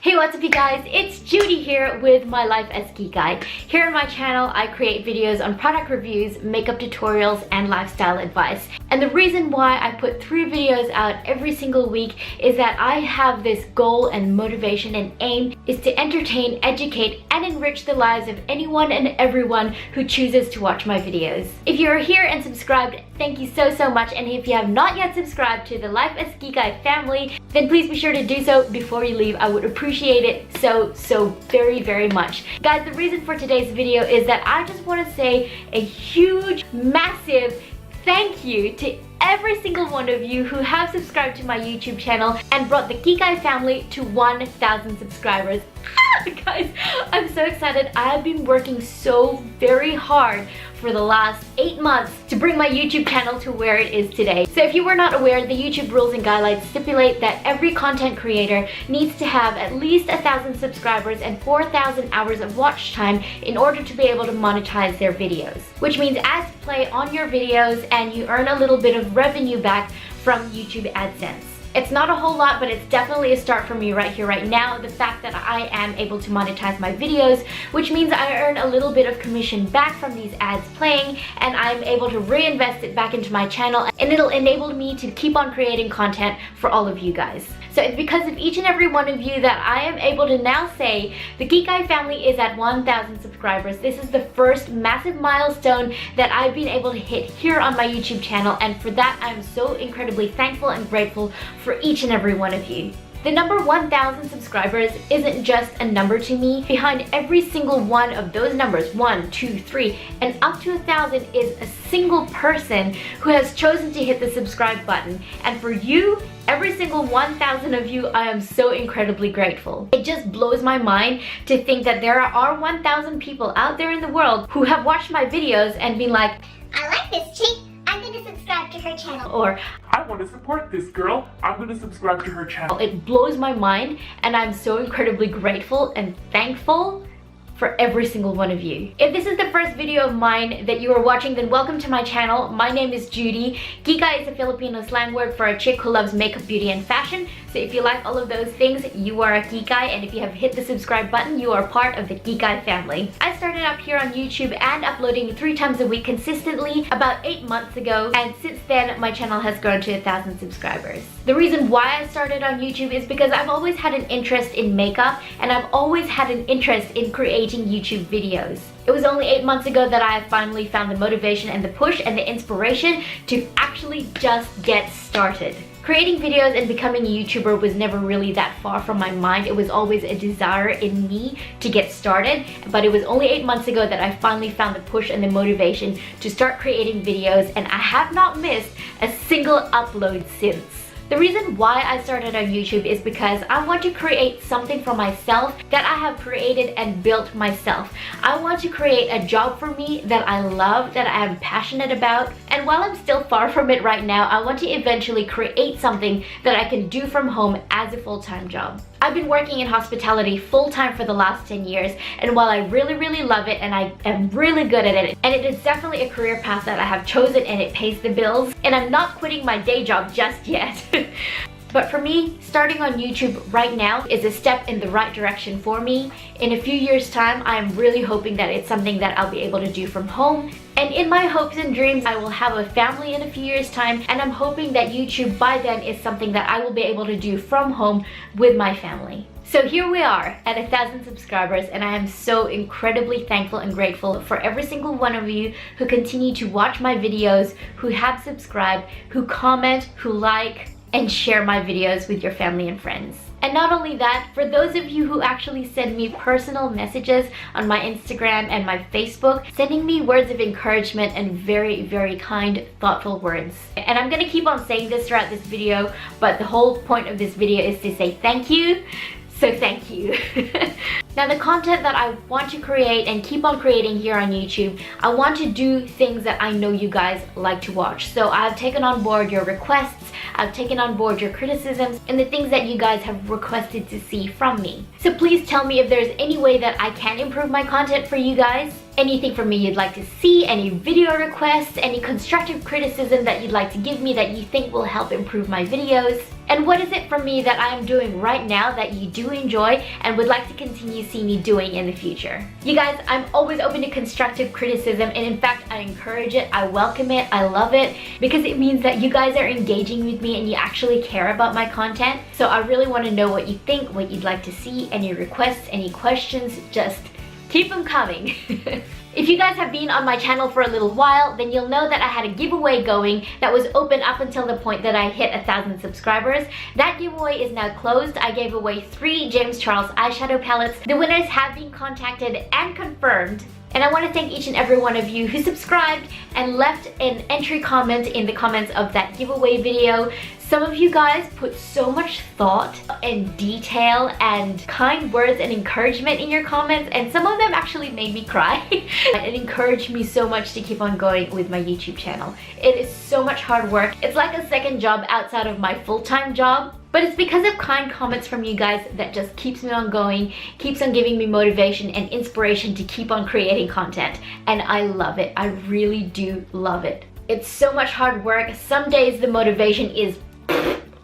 Hey, what's up you guys? It's Judy here with my Life as Kikay. Here on my channel, I create videos on product reviews, makeup tutorials, and lifestyle advice. And the reason why I put 3 videos out every single week is that I have this goal and motivation and aim is to entertain, educate, and enrich the lives of anyone and everyone who chooses to watch my videos. If you're here and subscribed, thank you so much. And if you have not yet subscribed to the Life as Kikay family, then please be sure to do so before you leave. I would appreciate it so very much. Guys, the reason for today's video is that I just want to say a huge, massive thank you to every single one of you who have subscribed to my YouTube channel and brought the Kikay family to 1,000 subscribers. Guys, I'm so excited. I have been working so very hard for the last 8 months to bring my YouTube channel to where it is today. So if you were not aware, the YouTube rules and guidelines stipulate that every content creator needs to have at least 1,000 subscribers and 4,000 hours of watch time in order to be able to monetize their videos. Which means ads play on your videos and you earn a little bit of revenue back from YouTube AdSense. It's not a whole lot, but it's definitely a start for me right here, right now. The fact that I am able to monetize my videos, which means I earn a little bit of commission back from these ads playing, and I'm able to reinvest it back into my channel, and it'll enable me to keep on creating content for all of you guys. So it's because of each and every one of you that I am able to now say the Kikay family is at 1,000 subscribers. This is the first massive milestone that I've been able to hit here on my YouTube channel, and for that I'm so incredibly thankful and grateful for each and every one of you. The number 1,000 subscribers isn't just a number to me. Behind every single one of those numbers, 1, 2, 3, and up to 1,000 is a single person who has chosen to hit the subscribe button. And for you, every single 1,000 of you, I am so incredibly grateful. It just blows my mind to think that there are 1,000 people out there in the world who have watched my videos and been like, I like this chick, I'm going to subscribe to her channel. Or I want to support this girl, I'm going to subscribe to her channel. It blows my mind, and I'm so incredibly grateful and thankful for every single one of you. If this is the first video of mine that you are watching, then welcome to my channel. My name is Judy. Kikay is a Filipino slang word for a chick who loves makeup, beauty, and fashion. So if you like all of those things, you are a Kikay, and if you have hit the subscribe button, you are part of the Kikay family. I started up here on YouTube and uploading 3 times a week consistently about 8 months ago, and since then my channel has grown to 1,000 subscribers. The reason why I started on YouTube is because I've always had an interest in makeup, and I've always had an interest in creating YouTube videos. It was only 8 months ago that I finally found the motivation and the push and the inspiration to actually just get started. Creating videos and becoming a YouTuber was never really that far from my mind. It was always a desire in me to get started, but it was only 8 months ago that I finally found the push and the motivation to start creating videos, and I have not missed a single upload since. The reason why I started on YouTube is because I want to create something for myself that I have created and built myself. I want to create a job for me that I love, that I am passionate about, and while I'm still far from it right now, I want to eventually create something that I can do from home as a full-time job. I've been working in hospitality full-time for the last 10 years, and while I really love it and I am really good at it, and it is definitely a career path that I have chosen and it pays the bills, and I'm not quitting my day job just yet. But for me, starting on YouTube right now is a step in the right direction for me. In a few years' time, I am really hoping that it's something that I'll be able to do from home. And in my hopes and dreams, I will have a family in a few years' time, and I'm hoping that YouTube by then is something that I will be able to do from home with my family. So here we are at 1,000 subscribers, and I am so incredibly thankful and grateful for every single one of you who continue to watch my videos, who have subscribed, who comment, who like, and share my videos with your family and friends. And not only that, for those of you who actually send me personal messages on my Instagram and my Facebook, sending me words of encouragement and very kind, thoughtful words. And I'm gonna keep on saying this throughout this video, but the whole point of this video is to say thank you. So thank you. Now the content that I want to create and keep on creating here on YouTube, I want to do things that I know you guys like to watch. So I've taken on board your requests, I've taken on board your criticisms, and the things that you guys have requested to see from me. So please tell me if there's any way that I can improve my content for you guys. anything from me you'd like to see, any video requests, any constructive criticism that you'd like to give me that you think will help improve my videos. And what is it from me that I'm doing right now that you do enjoy and would like to continue seeing me doing in the future? You guys, I'm always open to constructive criticism, and in fact, I encourage it, I welcome it, I love it, because it means that you guys are engaging with me and you actually care about my content. So I really want to know what you think, what you'd like to see, any requests, any questions, just keep them coming. If you guys have been on my channel for a little while, then you'll know that I had a giveaway going that was open up until the point that I hit 1,000 subscribers. That giveaway is now closed. I gave away 3 James Charles eyeshadow palettes. The winners have been contacted and confirmed. And I want to thank each and every one of you who subscribed and left an entry comment in the comments of that giveaway video. Some of you guys put so much thought and detail and kind words and encouragement in your comments, and some of them actually made me cry. It encouraged me so much to keep on going with my YouTube channel. It is so much hard work. It's like a second job outside of my full-time job. But it's because of kind comments from you guys that just keeps me on going, keeps on giving me motivation and inspiration to keep on creating content. And I love it. I really do love it. It's so much hard work. Some days the motivation is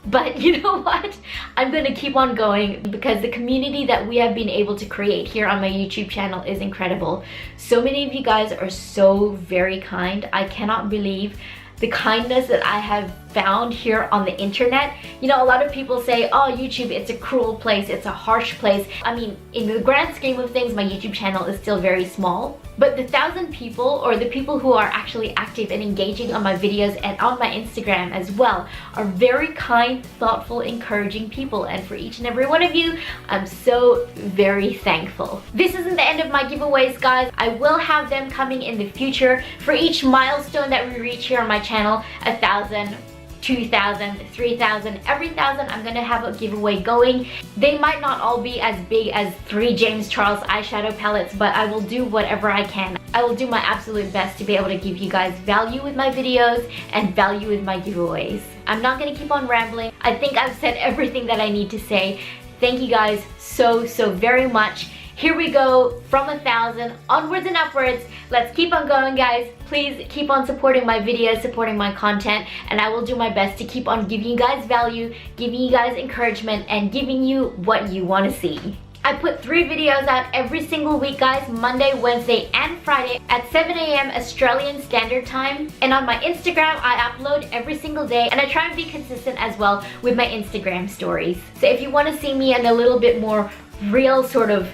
but you know what? I'm gonna keep on going because the community that we have been able to create here on my YouTube channel is incredible. So many of you guys are so very kind. I cannot believe the kindness that I have found here on the internet. You know, a lot of people say, oh, YouTube, it's a cruel place, it's a harsh place. I mean, in the grand scheme of things, my YouTube channel is still very small. But the 1,000 people, or the people who are actually active and engaging on my videos and on my Instagram as well, are very kind, thoughtful, encouraging people. And for each and every one of you, I'm so very thankful. This isn't the end of my giveaways, guys. I will have them coming in the future. For each milestone that we reach here on my channel, 1,000, 2,000, 3,000, every 1,000 I'm gonna have a giveaway going. They might not all be as big as 3 James Charles eyeshadow palettes, but I will do whatever I can. I will do my absolute best to be able to give you guys value with my videos and value with my giveaways. I'm not gonna keep on rambling. I think I've said everything that I need to say. Thank you guys so very much. Here we go, from 1,000 onwards and upwards. Let's keep on going, guys. Please keep on supporting my videos, supporting my content, and I will do my best to keep on giving you guys value, giving you guys encouragement, and giving you what you want to see. I put 3 videos out every single week, guys, Monday, Wednesday, and Friday at 7 AM Australian Standard Time. And on my Instagram, I upload every single day, and I try and be consistent as well with my Instagram stories. So if you want to see me in a little bit more real sort of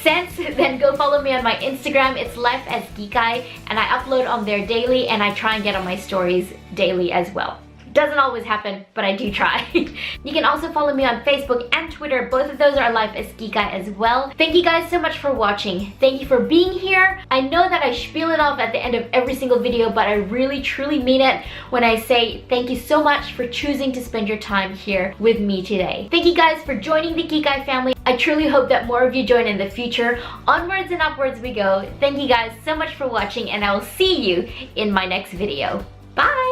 sense, then go follow me on my Instagram. It's lifeaskikay, and I upload on there daily, and I try and get on my stories daily as well. Doesn't always happen, but I do try. You can also follow me on Facebook and Twitter. Both of those are lifeaskikay as well. Thank you guys so much for watching. Thank you for being here. I know that I spiel it off at the end of every single video, but I really truly mean it when I say thank you so much for choosing to spend your time here with me today. Thank you guys for joining the Kikay family. I truly hope that more of you join in the future. Onwards and upwards we go. Thank you guys so much for watching, and I will see you in my next video. Bye!